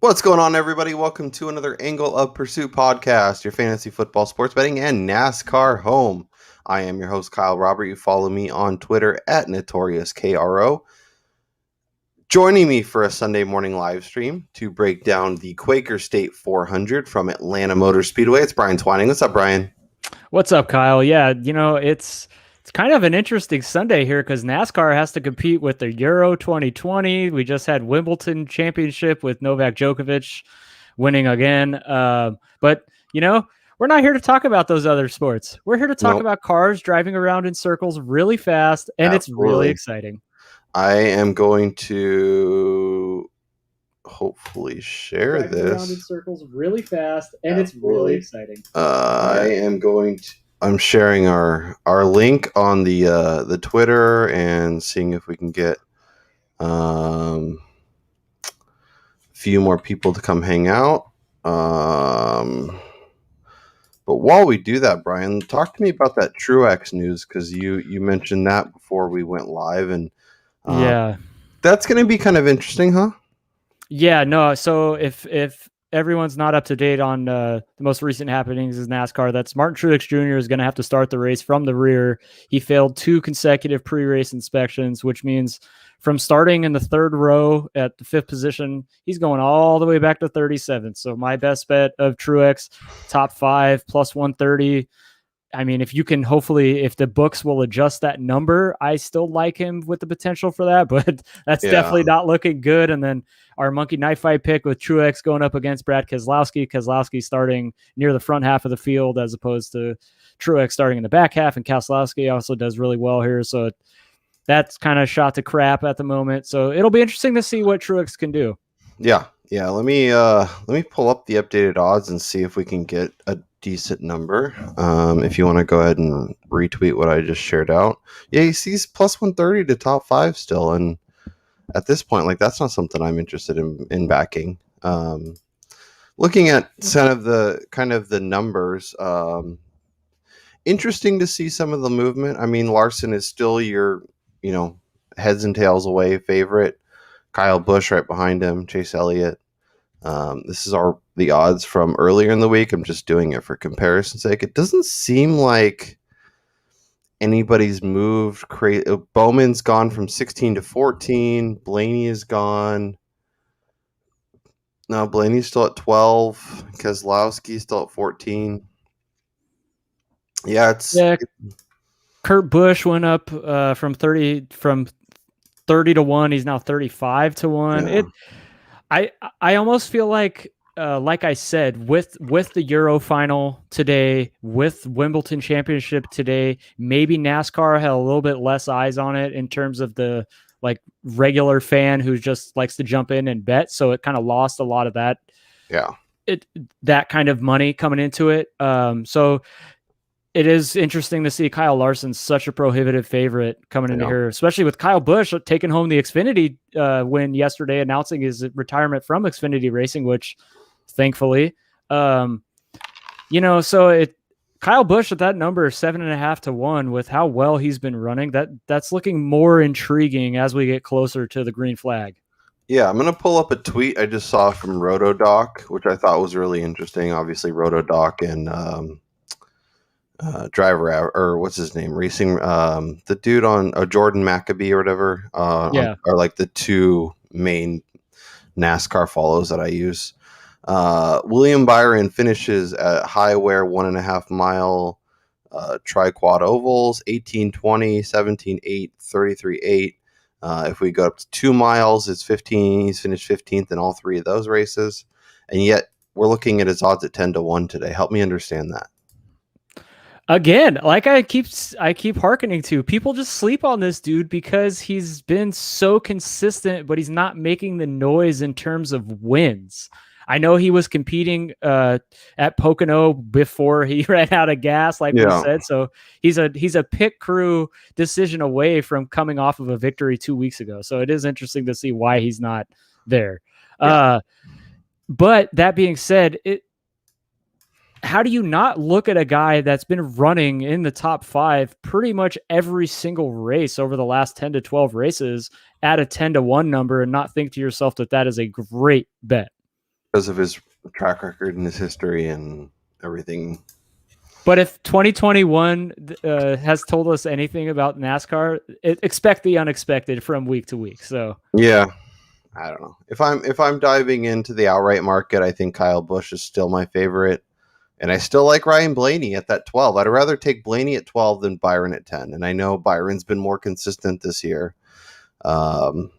What's going on, everybody? Welcome to another Angle of Pursuit podcast, your fantasy football, sports betting, and NASCAR home. I am your host, Kyle Robert. You follow me on Twitter at NotoriousKRO. Joining me for a Sunday morning live stream to break down the Quaker State 400 from Atlanta Motor Speedway, it's Brian Twining. What's up, Brian? What's up, Kyle? Yeah, it's kind of an interesting Sunday here because NASCAR has to compete with the Euro 2020. We just had Wimbledon Championship with Novak Djokovic winning again. But we're not here to talk about those other sports. We're here to talk about cars driving around in circles really fast, and It's really exciting. I am going to hopefully share driving this around in circles really fast, and It's really exciting. I'm sharing our link on the Twitter and seeing if we can get a few more people to come hang out. But while we do that, Brian, talk to me about that Truex news, because you mentioned that before we went live, and that's going to be kind of interesting, huh? Yeah, no. So if everyone's not up to date on the most recent happenings in NASCAR, that's Martin Truex Jr. is going to have to start the race from the rear. He failed 2 consecutive pre-race inspections, which means from starting in the 3rd row at the 5th position, he's going all the way back to 37th. So my best bet of Truex, top 5 plus 130. I mean, if the books will adjust that number, I still like him with the potential for that, but that's definitely not looking good. And then our monkey knife fight pick with Truex going up against Brad Keselowski. Keselowski starting near the front half of the field as opposed to Truex starting in the back half, and Keselowski also does really well here. So that's kind of shot to crap at the moment. So it'll be interesting to see what Truex can do. Yeah. Let me pull up the updated odds and see if we can get a decent number. If you want to go ahead and retweet what I just shared out. Yeah, he's plus 130 to top 5 still, and at this point, like, that's not something I'm interested in backing. Looking at kind of the numbers, interesting to see some of the movement. I mean, Larson is still your heads and tails away favorite. Kyle Busch right behind him, Chase Elliott. This is the odds from earlier in the week. I'm just doing it for comparison's sake. It doesn't seem like anybody's moved crazy. Bowman's gone from 16 to 14. Blaney is gone. No, Blaney's still at 12. Keselowski's still at 14. Yeah, Kurt Busch went up from 30 to 1. He's now 35 to 1. Yeah. I almost feel like I said, with the Euro final today, with Wimbledon Championship today, maybe NASCAR had a little bit less eyes on it in terms of the regular fan who just likes to jump in and bet. So it kind of lost a lot of that. Yeah. That kind of money coming into it. So it is interesting to see Kyle Larson such a prohibitive favorite coming into here, especially with Kyle Busch taking home the Xfinity win yesterday, announcing his retirement from Xfinity racing, which thankfully, so Kyle Busch at that number 7.5 to 1 with how well he's been running, that's looking more intriguing as we get closer to the green flag. Yeah, I'm going to pull up a tweet I just saw from RotoDoc, which I thought was really interesting. Obviously, RotoDoc and driver, or what's his name, racing, the dude on Jordan McAbee or whatever, are like the 2 main NASCAR follows that I use. William Byron finishes at high wear 1.5 mile tri-quad ovals, 18-20, 17-8, 33-8. If we go up to 2 miles, it's 15. He's finished 15th in all 3 of those races, and yet we're looking at his odds at 10 to 1 today. Help me understand that. Again, like I keep hearkening to, people just sleep on this dude because he's been so consistent, but he's not making the noise in terms of wins. I know he was competing at Pocono before he ran out of gas, like we said. So he's a pit crew decision away from coming off of a victory 2 weeks ago. So it is interesting to see why he's not there. But that being said, how do you not look at a guy that's been running in the top 5 pretty much every single race over the last 10 to 12 races at a 10 to 1 number and not think to yourself that is a great bet? because of his track record and his history and everything. But if 2021 has told us anything about NASCAR, expect the unexpected from week to week. So yeah, I don't know. If I'm diving into the outright market, I think Kyle Busch is still my favorite. And I still like Ryan Blaney at that 12. I'd rather take Blaney at 12 than Byron at 10. And I know Byron's been more consistent this year. But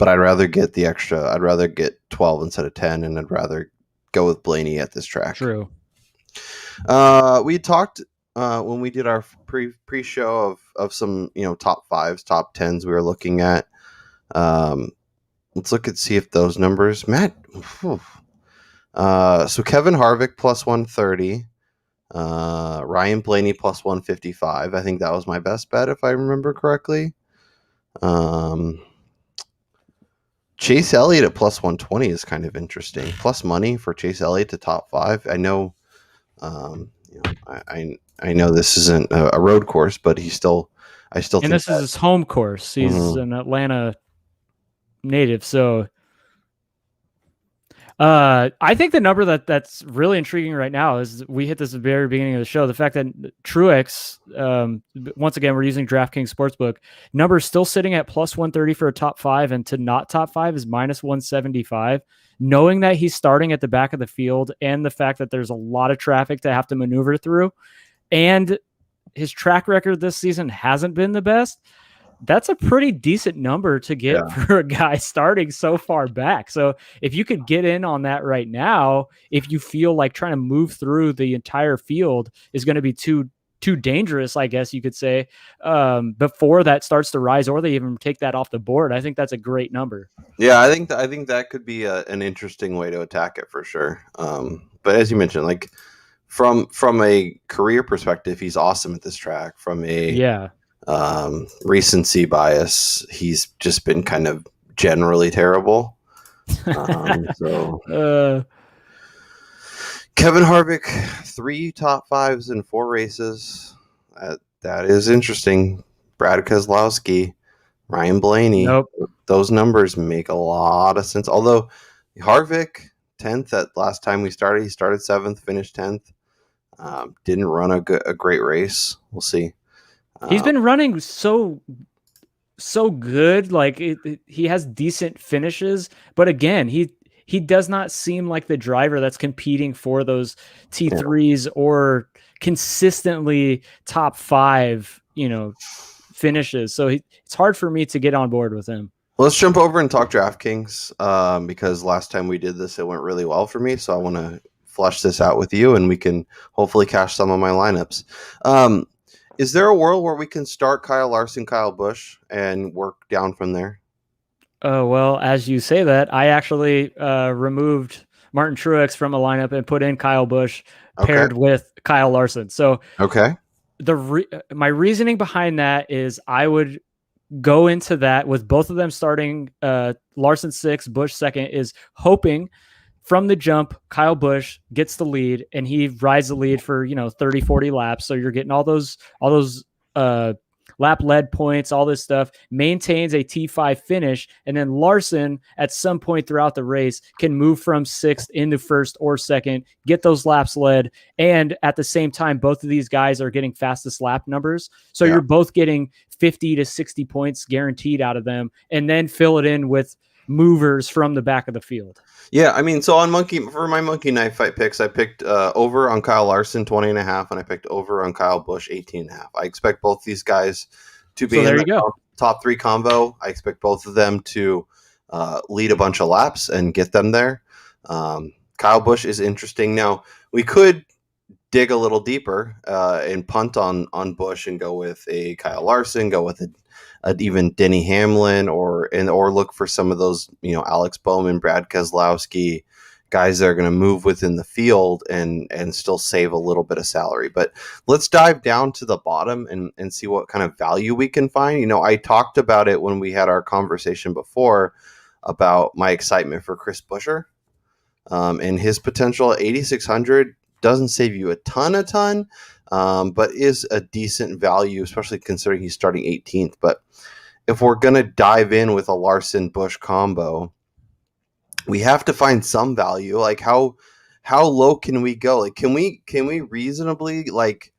I'd rather get the extra. I'd rather get 12 instead of 10, and I'd rather go with Blaney at this track. True. We talked when we did our pre-show of some, top 5s, top 10s we were looking at. Let's look and see if those numbers, Matt. So Kevin Harvick plus 130, Ryan Blaney plus 155. I think that was my best bet if I remember correctly. Chase Elliott at plus 120 is kind of interesting. Plus money for Chase Elliott to top 5. I know, I know this isn't a road course, but I still think this is his home course. He's an Atlanta native, so I think the number that's really intriguing right now is we hit this at the very beginning of the show. The fact that Truex, once again, we're using DraftKings Sportsbook, number is still sitting at plus 130 for a top 5, and to not top 5 is minus 175. Knowing that he's starting at the back of the field, and the fact that there's a lot of traffic to have to maneuver through, and his track record this season hasn't been the best, that's a pretty decent number to get for a guy starting so far back. So if you could get in on that right now, if you feel like trying to move through the entire field is going to be too dangerous, I guess you could say, before that starts to rise, or they even take that off the board, I think that's a great number. Yeah, I think that could be an interesting way to attack it for sure. But as you mentioned, like from a career perspective, he's awesome at this track. From a recency bias, he's just been kind of generally terrible. So Kevin Harvick, 3 top 5s in 4 races. That is interesting. Brad Keselowski, Ryan Blaney. Nope. Those numbers make a lot of sense. Although Harvick, 10th at last time we started, he started 7th, finished 10th. Didn't run a great race. We'll see. He's been running so good. Like he has decent finishes, but again, he does not seem like the driver that's competing for those T3s or consistently top 5, finishes. So it's hard for me to get on board with him. Let's jump over and talk DraftKings, because last time we did this, it went really well for me. So I want to flush this out with you, and we can hopefully cash some of my lineups. Is there a world where we can start Kyle Larson, Kyle Busch, and work down from there? Oh, well, as you say that, I actually removed Martin Truex from a lineup and put in Kyle Busch paired with Kyle Larson. So my reasoning behind that is I would go into that with both of them starting Larson 6, Busch 2nd, is hoping from the jump, Kyle Busch gets the lead and he rides the lead for, 30, 40 laps. So you're getting all those lap lead points, all this stuff, maintains a T5 finish. And then Larson at some point throughout the race can move from 6th into 1st or 2nd, get those laps led. And at the same time, both of these guys are getting fastest lap numbers. So you're both getting 50 to 60 points guaranteed out of them, and then fill it in with movers from the back of the field. Yeah, I mean, so for my Monkey Knife Fight picks, I picked over on Kyle Larson 20.5, and I picked over on Kyle Busch 18.5. I expect both these guys to be in the top 3 combo. I expect both of them to lead a bunch of laps and get them there. Kyle Busch is interesting. Now, we could dig a little deeper and punt on Busch and go with a Kyle Larson, go with even Denny Hamlin, or look for some of those, Alex Bowman, Brad Keselowski, guys that are going to move within the field and still save a little bit of salary. But let's dive down to the bottom and see what kind of value we can find. I talked about it when we had our conversation before about my excitement for Chris Buescher and his potential at 8,600. Doesn't save you a ton, but is a decent value, especially considering he's starting 18th. But if we're going to dive in with a Larson-Busch combo, we have to find some value. Like how low can we go? Like can we reasonably like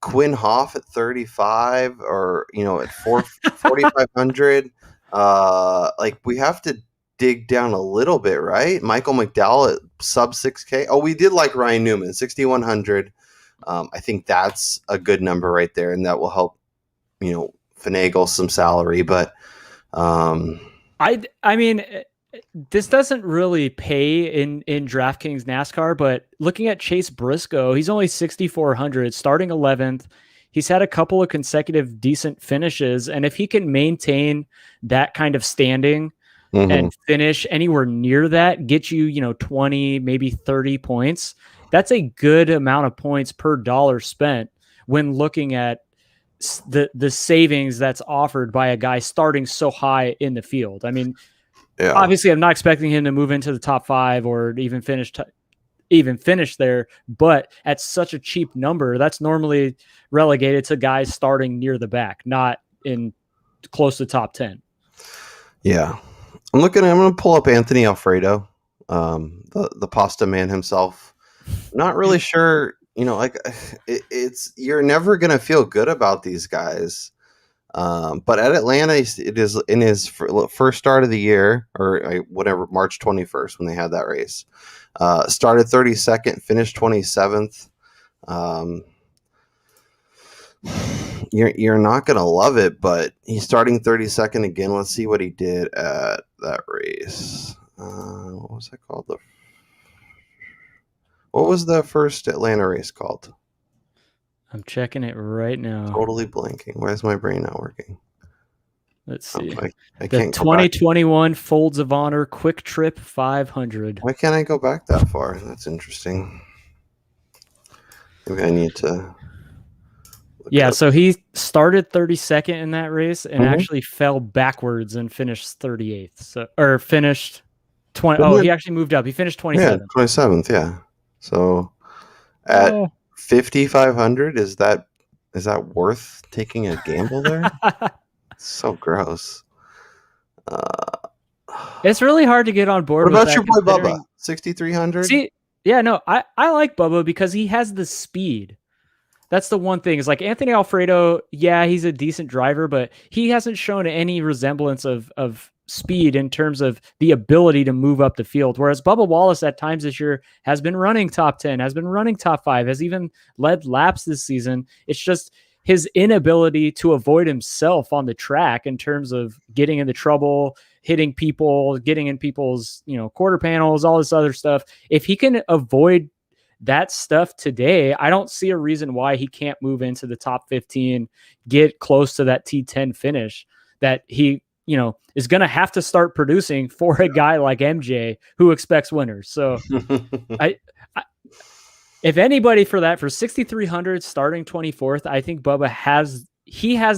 Quinn Hoff at 35 or at 4,500? Like we have to dig down a little bit, right? Michael McDowell at sub 6K. Oh, we did like Ryan Newman 6,100. I think that's a good number right there, and that will help finagle some salary. But I mean, this doesn't really pay in DraftKings NASCAR, but looking at Chase Briscoe, he's only 6,400, starting 11th. He's had a couple of consecutive decent finishes, and if he can maintain that kind of standing and finish anywhere near that, get you 20, maybe 30 points, that's a good amount of points per dollar spent when looking at the savings that's offered by a guy starting so high in the field. I mean, obviously, I'm not expecting him to move into the top 5 or even finish there, but at such a cheap number, that's normally relegated to guys starting near the back, not in close to top 10. Yeah. I'm going to pull up Anthony Alfredo, the pasta man himself. Not really sure, it's you're never going to feel good about these guys. But at Atlanta, it is in his first start of the year, or whatever, March 21st when they had that race. Started 32nd, finished 27th. You're not gonna love it, but he's starting 32nd again. Let's see what he did at that race. What was that called? What was the first Atlanta race called? I'm checking it right now. Totally blanking. Why is my brain not working? Let's see. I can't. 2021 Folds of Honor Quick Trip 500. Why can't I go back that far? That's interesting. Maybe I need to. Yeah, so he started 32nd in that race and actually fell backwards and finished 38th. So finished 20. Oh, he actually moved up. He finished 27th. Yeah, 27th. Yeah. So at 5,500, is that worth taking a gamble there? So gross. It's really hard to get on board. What about your boy Bubba? 6,300. See, yeah, no, I like Bubba because he has the speed. That's the one thing. Is like Anthony Alfredo. Yeah, he's a decent driver, but he hasn't shown any resemblance of speed in terms of the ability to move up the field. Whereas Bubba Wallace at times this year has been running top 10, has been running top 5, has even led laps this season. It's just his inability to avoid himself on the track in terms of getting into trouble, hitting people, getting in people's, quarter panels, all this other stuff. If he can avoid that stuff today, I don't see a reason why he can't move into the top 15, get close to that T10 finish that he, is going to have to start producing for a guy like MJ who expects winners. So if anybody for 6,300 starting 24th, I think Bubba has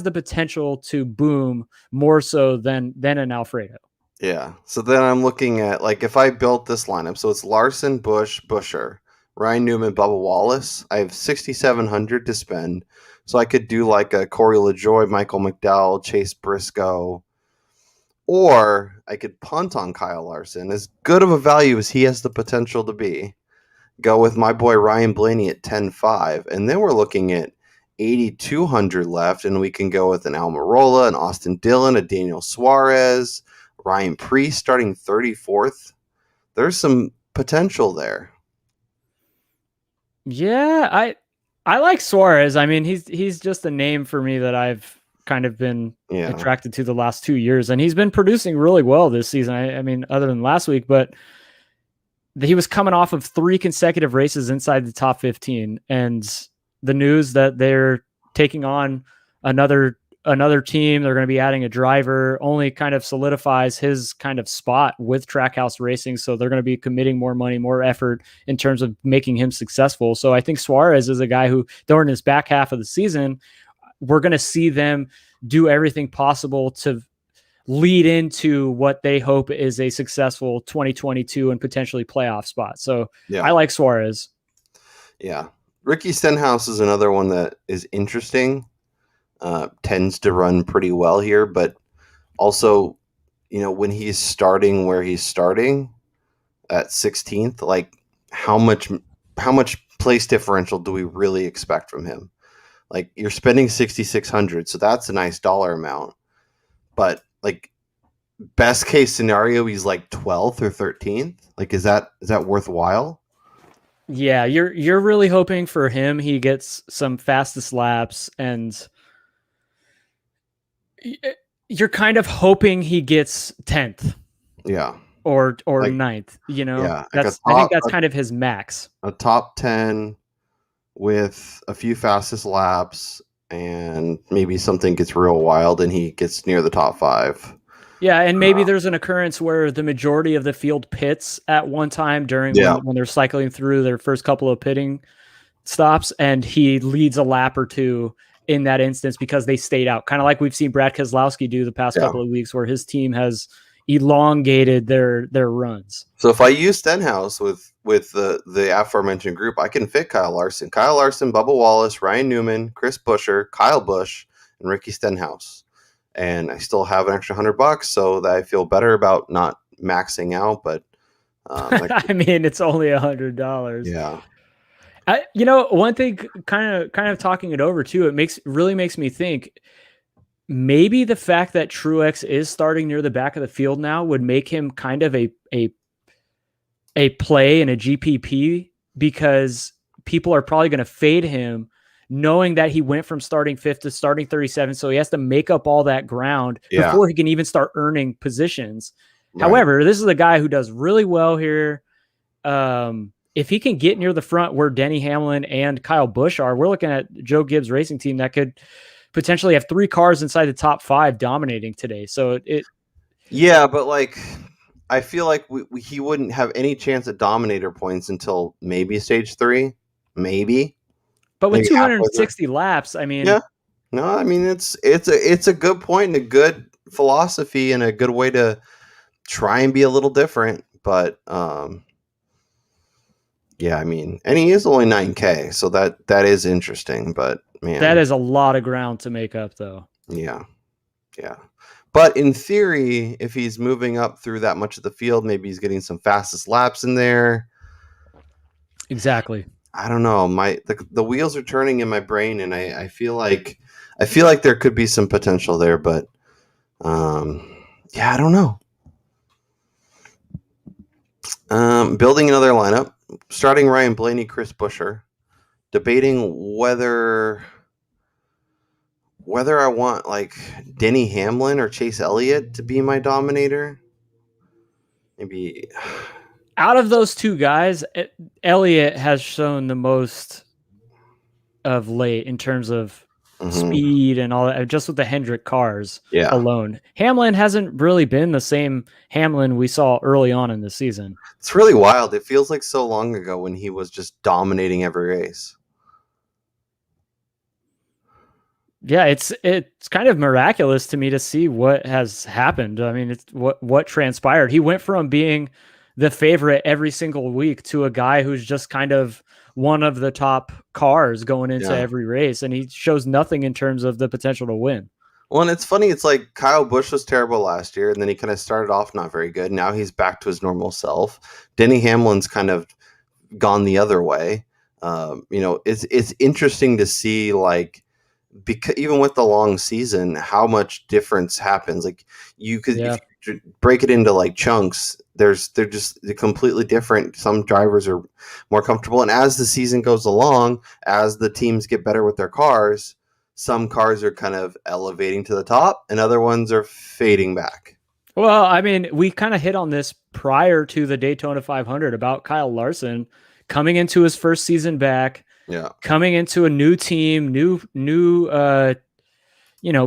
the potential to boom more so than an Alfredo. Yeah. So then I'm looking at, like, if I built this lineup, so it's Larson, Busch, Busher, Ryan Newman, Bubba Wallace. I have 6,700 to spend. So I could do like a Corey LaJoie, Michael McDowell, Chase Briscoe, or I could punt on Kyle Larson. As good of a value as he has the potential to be, go with my boy Ryan Blaney at 10.5. And then we're looking at 8,200 left, and we can go with an Almirola, an Austin Dillon, a Daniel Suarez, Ryan Preece starting 34th. There's some potential there. Yeah, I like Suarez. I mean, he's just a name for me that I've kind of been attracted to the last 2 years, and he's been producing really well this season. I mean, other than last week, but he was coming off of 3 consecutive races inside the top 15, and the news that they're taking on another team, they're going to be adding a driver, only kind of solidifies his kind of spot with Trackhouse Racing. So they're going to be committing more money, more effort in terms of making him successful. So I think Suarez is a guy who, during his back half of the season, we're going to see them do everything possible to lead into what they hope is a successful 2022 and potentially playoff spot. So I like Suarez. Yeah. Ricky Stenhouse is another one that is interesting. Tends to run pretty well here, but also when he's starting where he's starting at 16th, like how much place differential do we really expect from him? Like you're spending 6,600, so that's a nice dollar amount. But like best case scenario, he's like 12th or 13th. Like is that worthwhile? Yeah, you're really hoping for him. He gets some fastest laps, and you're kind of hoping he gets 10th. Yeah. Or like, 9th. Yeah. I think that's kind of his max. A top 10 with a few fastest laps, and maybe something gets real wild and he gets near the top 5. Yeah, and maybe there's an occurrence where the majority of the field pits at one time during when they're cycling through their first couple of pitting stops, and he leads a lap or two in that instance because they stayed out. Kind of like we've seen Brad Keselowski do the past couple of weeks, where his team has elongated their runs. So if I use Stenhouse with the aforementioned group, I can fit Kyle Larson, Bubba Wallace, Ryan Newman, Chris Buescher, Kyle Busch, and Ricky Stenhouse. And I still have an extra $100, so that I feel better about not maxing out. But I mean, it's only $100. Yeah. One thing, kind of talking it over too, really makes me think maybe the fact that Truex is starting near the back of the field now would make him kind of a play in a GPP, because people are probably going to fade him, knowing that he went from starting 5th to starting 37. So he has to make up all that ground before he can even start earning positions. Right. However, this is a guy who does really well here. If he can get near the front where Denny Hamlin and Kyle Busch are, we're looking at Joe Gibbs Racing Team that could potentially have 3 cars inside the top 5 dominating today. So but like, I feel like he wouldn't have any chance at dominator points until maybe stage 3, maybe. But with 260 laps, I mean, it's a good point and a good philosophy and a good way to try and be a little different. But and he is only 9K, so that is interesting. But man, that is a lot of ground to make up, though. Yeah. But in theory, if he's moving up through that much of the field, maybe he's getting some fastest laps in there. Exactly. I don't know. The wheels are turning in my brain, and I feel like there could be some potential there, but I don't know. Building another lineup, starting Ryan Blaney, Chris Buescher, debating whether I want like Denny Hamlin or Chase Elliott to be my dominator. Maybe out of those two guys, Elliott has shown the most of late in terms of speed and all that, just with the Hendrick cars alone. Hamlin hasn't really been the same Hamlin we saw early on in the season. It's really wild. It feels like so long ago when he was just dominating every race. Yeah, it's kind of miraculous to me to see what has happened. I mean, it's what transpired. He went from being the favorite every single week to a guy who's just kind of one of the top cars going into every race, and he shows nothing in terms of the potential to win. Well, and it's funny. It's like Kyle Busch was terrible last year, and then he kind of started off not very good. Now he's back to his normal self. Denny Hamlin's kind of gone the other way. It's interesting to see, like, because even with the long season, how much difference happens. Like you could if you break it into like chunks. They're completely different. Some drivers are more comfortable, and as the season goes along, as the teams get better with their cars, some cars are kind of elevating to the top, and other ones are fading back. Well, I mean, we kind of hit on this prior to the Daytona 500 about Kyle Larson coming into his first season back. Yeah, coming into a new team, new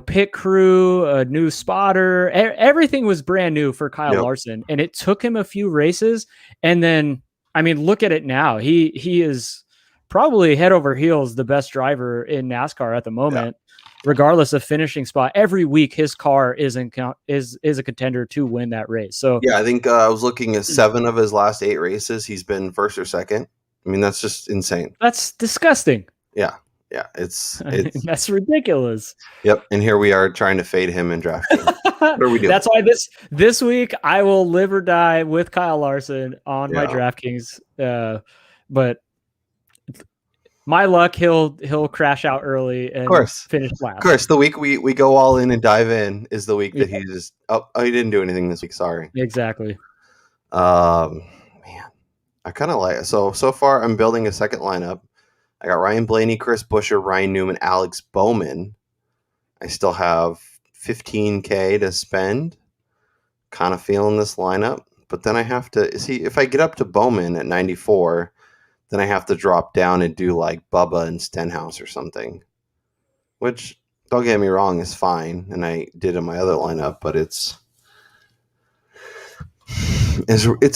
pit crew, a new spotter. Everything was brand new for Kyle Larson, and it took him a few races. And then, I mean, look at it now. He is probably head over heels the best driver in NASCAR at the moment, regardless of finishing spot. Every week, his car is a contender to win that race. So I think I was looking at 7 of his last 8 races. He's been first or second. I mean, that's just insane. That's disgusting. Yeah. Yeah, it's That's ridiculous. Yep, and here we are trying to fade him in DraftKings. What are we doing? That's why this week I will live or die with Kyle Larson on my DraftKings. But my luck, he'll crash out early and finish last. Of course, the week we go all in and dive in is the week that he just he didn't do anything this week. Sorry. Exactly. Man, I kind of like it. So far I'm building a second lineup. I got Ryan Blaney, Chris Buescher, Ryan Newman, Alex Bowman. I still have $15K to spend. Kind of feeling this lineup, but then I have to see if I get up to Bowman at 94, then I have to drop down and do like Bubba and Stenhouse or something, which don't get me wrong is fine, and I did in my other lineup, but it's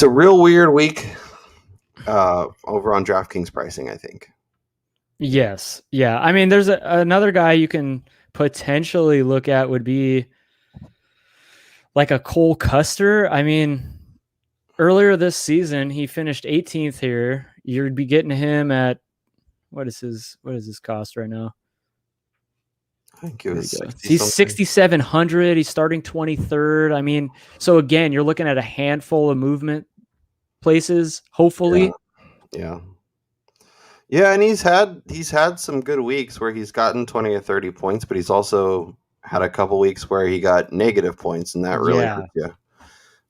a real weird week over on DraftKings pricing, I think. Yes. Yeah. I mean, there's another guy you can potentially look at would be like a Cole Custer. I mean, earlier this season, he finished 18th here. You'd be getting him at what is his cost right now? I think it was he's 6,700. He's starting 23rd. I mean, so again, you're looking at a handful of movement places, hopefully. Yeah. And he's had some good weeks where he's gotten 20 or 30 points, but he's also had a couple weeks where he got negative points, and that really hurt you.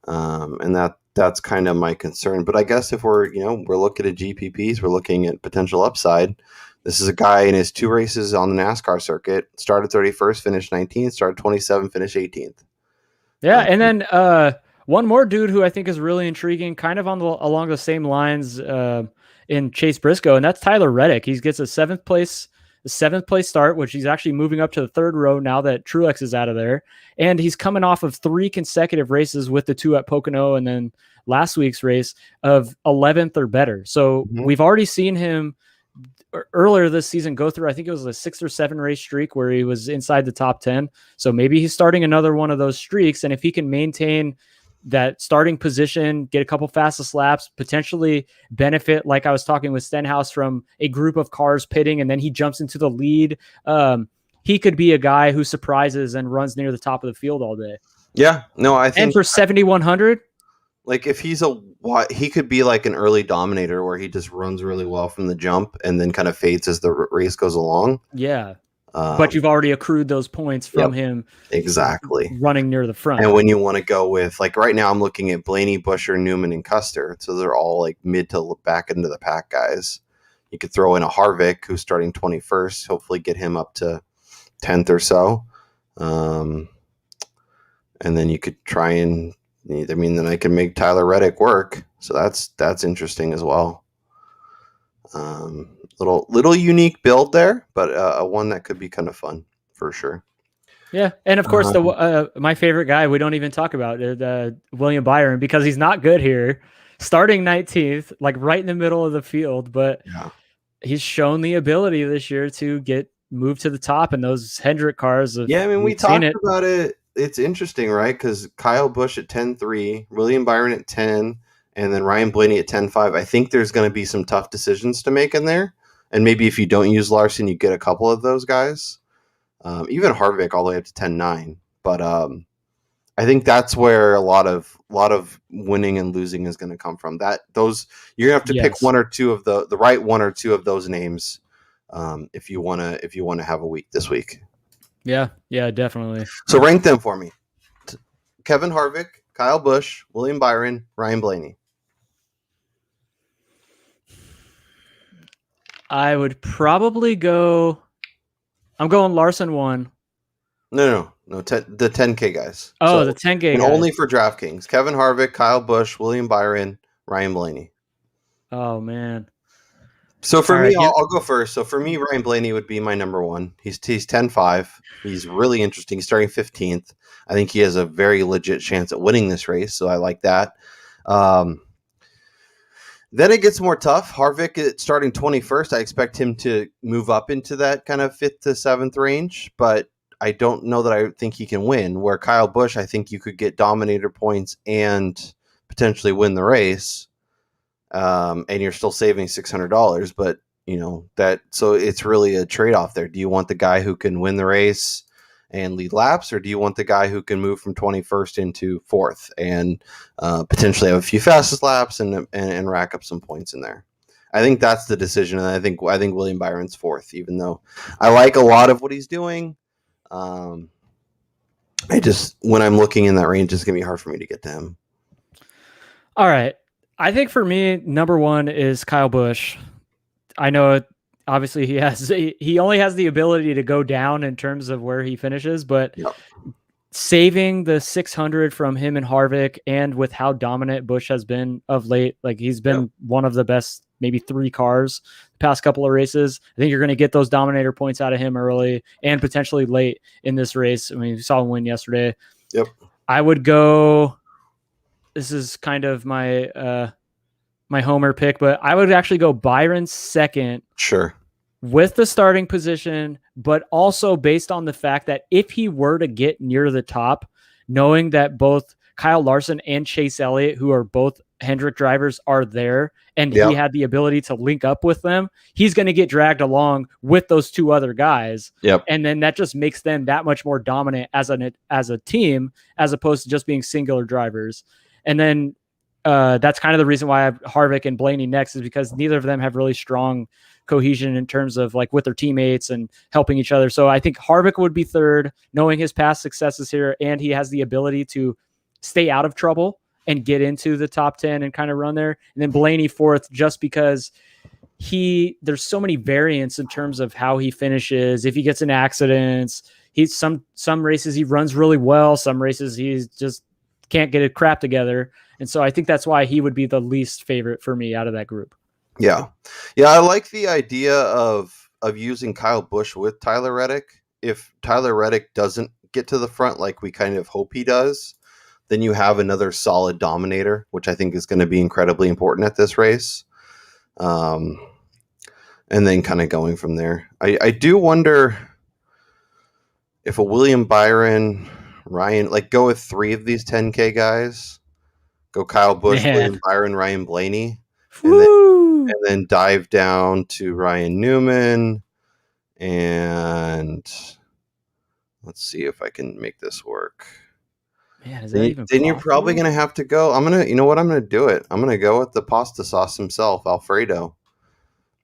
And that's kind of my concern. But I guess if we're looking at GPPs, we're looking at potential upside. This is a guy in his 2 races on the NASCAR circuit, started 31st, finished 19th, started 27th, finished 18th. Yeah, and then one more dude who I think is really intriguing, kind of along the same lines in Chase Briscoe, and that's Tyler Reddick. He gets a seventh place start, which he's actually moving up to the 3rd row now that Truex is out of there. And he's coming off of 3 consecutive races with the 2 at Pocono and then last week's race of 11th or better. So we've already seen him earlier this season go through, I think it was a 6 or 7 race streak where he was inside the top 10. So maybe he's starting another one of those streaks. And if he can maintain that starting position, get a couple fastest laps, potentially benefit, like I was talking with Stenhouse, from a group of cars pitting, and then he jumps into the lead. He could be a guy who surprises and runs near the top of the field all day. Yeah, no, I think. And for 7,100, like if he could be like an early dominator where he just runs really well from the jump and then kind of fades as the race goes along. Yeah. But you've already accrued those points from him. Exactly. Running near the front. And when you want to go with, like right now I'm looking at Blaney, Buescher, Newman, and Custer. So they're all like mid to back into the pack guys. You could throw in a Harvick who's starting 21st, hopefully get him up to 10th or so. And then you could try and, then I can make Tyler Reddick work. So that's interesting as well. Little unique build there, but one that could be kind of fun for sure. Yeah, and of course my favorite guy we don't even talk about William Byron, because he's not good here, starting 19th, like right in the middle of the field, but he's shown the ability this year to get moved to the top in those Hendrick cars. We talked about it. It's interesting, right? Because Kyle Busch at 10-3, William Byron at 10, and then Ryan Blaney at 10-5. I think there's going to be some tough decisions to make in there. And maybe if you don't use Larson, you get a couple of those guys. Even Harvick all the way up to 10-9. But I think that's where a lot of winning and losing is going to come from. You're going to have to pick one or two of the right one or two of those names if you want to have a week this week. Yeah, definitely. So rank them for me. Kevin Harvick, Kyle Busch, William Byron, Ryan Blaney. I would probably go. I'm going Larson 1. No. The 10K guys. Oh, the 10K and guys. Only for DraftKings. Kevin Harvick, Kyle Busch, William Byron, Ryan Blaney. Oh, man. So for me, I'll go first. So for me, Ryan Blaney would be my number 1. He's 10-5. He's really interesting. He's starting 15th. I think he has a very legit chance at winning this race, so I like that. Then it gets more tough. Harvick starting 21st. I expect him to move up into that kind of 5th to 7th range, but I don't know that I think he can win. Where Kyle Busch, I think you could get dominator points and potentially win the race, and you're still saving $600. But so it's really a trade-off there. Do you want the guy who can win the race and lead laps, or do you want the guy who can move from 21st into 4th and potentially have a few fastest laps and rack up some points in there? I think that's the decision, and I think William Byron's 4th, even though I like a lot of what he's doing. When I'm looking in that range, it's gonna be hard for me to get to him. All right, I think for me, number 1 is Kyle Busch. I know obviously he only has the ability to go down in terms of where he finishes, but saving the 600 from him and Harvick, and with how dominant Busch has been of late, like he's been one of the best, maybe 3 cars the past couple of races. I think you're going to get those dominator points out of him early and potentially late in this race. I mean, you saw him win yesterday. Yep. I would go, this is kind of my homer pick, but I would actually go Byron 2nd. Sure. With the starting position, but also based on the fact that if he were to get near the top, knowing that both Kyle Larson and Chase Elliott, who are both Hendrick drivers, are there, and he had the ability to link up with them, he's going to get dragged along with those 2 other guys. Yep. And then that just makes them that much more dominant as a team, as opposed to just being singular drivers. And then that's kind of the reason why I have Harvick and Blaney next, is because neither of them have really strong cohesion in terms of like with their teammates and helping each other. So I think Harvick would be 3rd, knowing his past successes here, and he has the ability to stay out of trouble and get into the top 10 and kind of run there. And then Blaney 4th, just because there's so many variants in terms of how he finishes. If he gets in accidents, some races he runs really well, some races he just can't get it crap together. And so I think that's why he would be the least favorite for me out of that group. Yeah. I like the idea of using Kyle Busch with Tyler Reddick. If Tyler Reddick doesn't get to the front like we kind of hope he does, then you have another solid dominator, which I think is going to be incredibly important at this race. And then kind of going from there. I do wonder if a William Byron, Ryan, like go with 3 of these 10K guys. Go Kyle Busch, William Byron, Ryan Blaney. And then dive down to Ryan Newman. And let's see if I can make this work. Man, is that even then you're probably going to have to go. I'm going to do it. I'm going to go with the pasta sauce himself, Alfredo.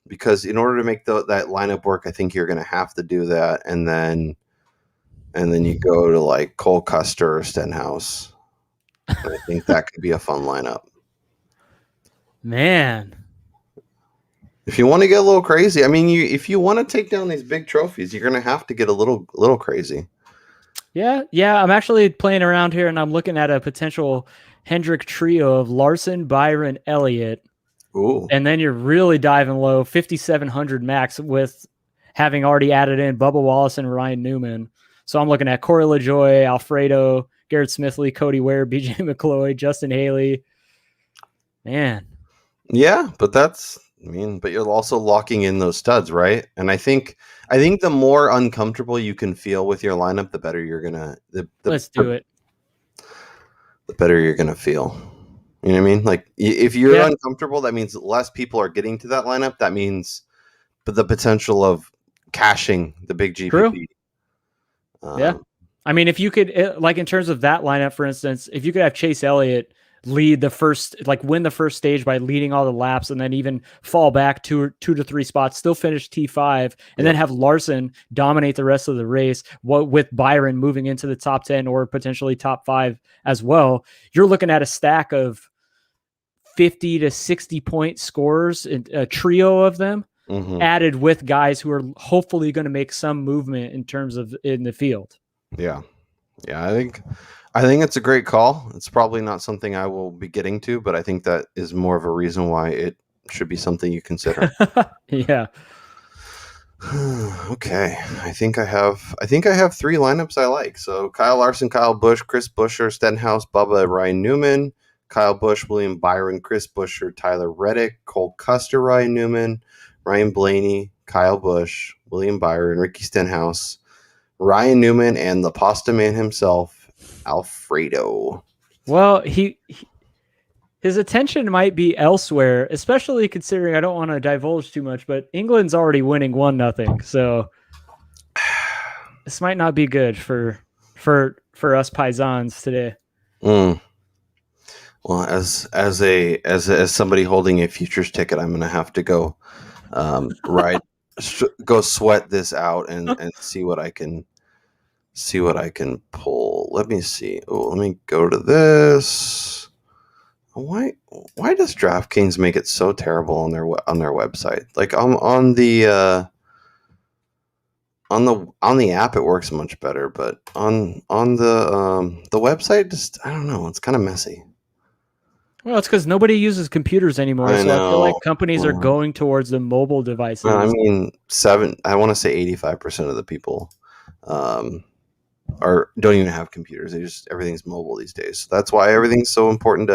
Because in order to make that lineup work, I think you're going to have to do that. And then you go to like Cole Custer or Stenhouse. I think that could be a fun lineup. Man. If you want to get a little crazy, I mean, if you want to take down these big trophies, you're going to have to get a little crazy. Yeah. I'm actually playing around here, and I'm looking at a potential Hendrick trio of Larson, Byron, Elliott. Ooh. And then you're really diving low, 5,700 max, with having already added in Bubba Wallace and Ryan Newman. So I'm looking at Corey LaJoie, Alfredo, Garrett Smithley, Cody Ware, BJ McCloy, Justin Haley. Man. Yeah, but but you're also locking in those studs, right? And I think the more uncomfortable you can feel with your lineup, the better you're gonna. Let's do it. The better you're gonna feel. You know what I mean? Like if you're uncomfortable, that means less people are getting to that lineup. That means the potential of cashing the big GPP. True. Yeah. I mean, if you could, like in terms of that lineup, for instance, if you could have Chase Elliott win the first stage by leading all the laps, and then even fall back two to 3 spots, still finish T5, and then have Larson dominate the rest of the race, with Byron moving into the top 10 or potentially top 5 as well, you're looking at a stack of 50 to 60 point scorers, a trio of them, added with guys who are hopefully going to make some movement in terms of in the field. Yeah. I think it's a great call. It's probably not something I will be getting to, but I think that is more of a reason why it should be something you consider. Yeah. Okay. I think I have 3 lineups I like. So Kyle Larson, Kyle Busch, Chris Buescher, Stenhouse, Bubba, Ryan Newman, Kyle Busch, William Byron, Chris Buescher, Tyler Reddick, Cole Custer, Ryan Newman, Ryan Blaney, Kyle Busch, William Byron, Ricky Stenhouse, Ryan Newman, and the pasta man himself, Alfredo. Well, he, his attention might be elsewhere, especially considering I don't want to divulge too much, but England's already winning 1-0, so this might not be good for us paisans today. Well, as somebody holding a futures ticket, I'm going to have to go go sweat this out and see what I can pull. Let me see. Oh, let me go to this. Why does DraftKings make it so terrible on their website? Like on the app it works much better, but on the website, just I don't know, it's kind of messy. Well, it's because nobody uses computers anymore, I feel like companies are going towards the mobile devices. I mean, I want to say 85% of the people don't even have computers. Everything's mobile these days. So that's why everything's so important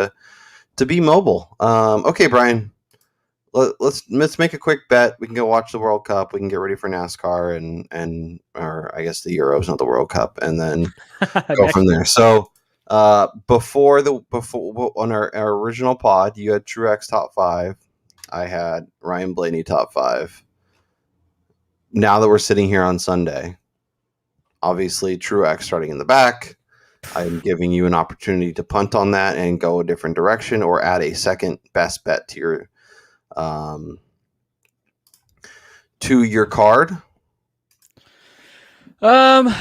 to be mobile. Okay, Brian, let's make a quick bet. We can go watch the World Cup. We can get ready for NASCAR or I guess the Euros, not the World Cup, and then go from there. So before on our original pod, you had Truex top 5. I had Ryan Blaney top 5. Now that we're sitting here on Sunday, obviously Truex starting in the back. I'm giving you an opportunity to punt on that and go a different direction, or add a second best bet to your card. Well,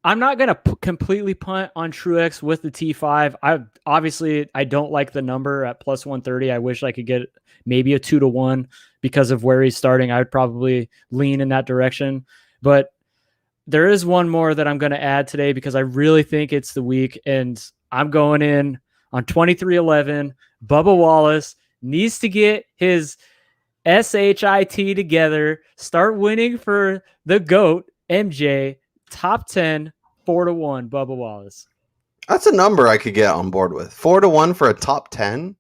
I'm not gonna completely punt on Truex with the T5. I don't like the number at plus 130. I wish I could get maybe a 2-1 because of where he's starting. I would probably lean in that direction, but there is one more that I'm going to add today because I really think it's the week, and I'm going in on 23-11. Bubba Wallace needs to get his SHIT together, start winning for the GOAT, MJ, top 10, 4-1, Bubba Wallace. That's a number I could get on board with. 4-1 for a top 10.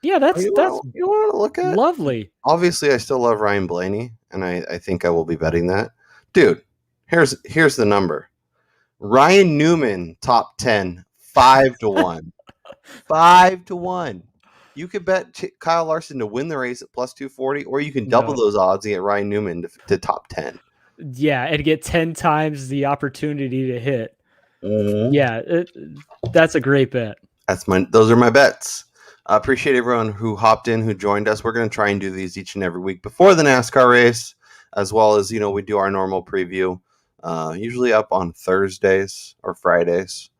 Yeah, that's you want to look at? Lovely. Obviously, I still love Ryan Blaney, and I think I will be betting that. Dude, here's the number. Ryan Newman top 10, 5-1. 5-1. You could bet Kyle Larson to win the race at plus 240, or you can double those odds and get Ryan Newman to top 10. Yeah, and get 10 times the opportunity to hit. Mm-hmm. Yeah, that's a great bet. Those are my bets. I appreciate everyone who hopped in, who joined us. We're going to try and do these each and every week before the NASCAR race, as well as, we do our normal preview, usually up on Thursdays or Fridays.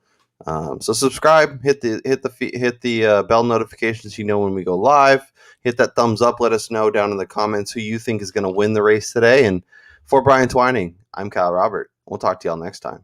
So subscribe, hit the bell notifications, when we go live. Hit that thumbs up. Let us know down in the comments who you think is going to win the race today. And for Brian Twining, I'm Kyle Robert. We'll talk to y'all next time.